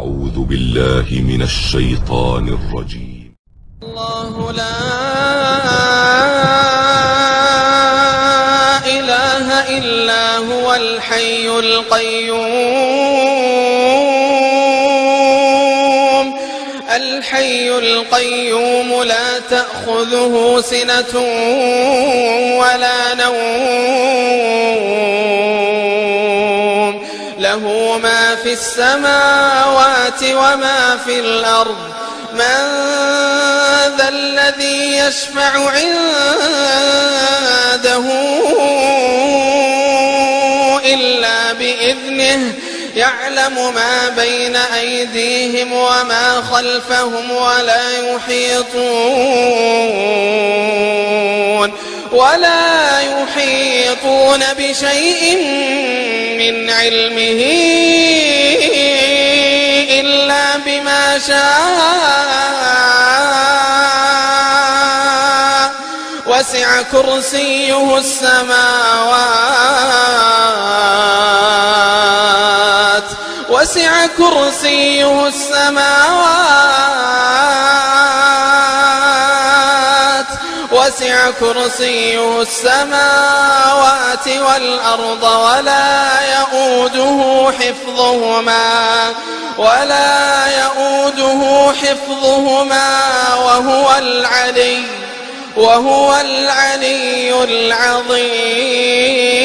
أعوذ بالله من الشيطان الرجيم. الله لا إله إلا هو الحي القيوم لا تأخذه سنة ولا نوم له ما في السماوات وما في الأرض من ذا الذي يشفع عنده إلا بإذنه يعلم ما بين أيديهم وما خلفهم ولا يحيطون بشيء من علمه إلا بما شاء وسع كرسيه السماوات والأرض ولا يؤوده حفظهما وهو العلي العظيم.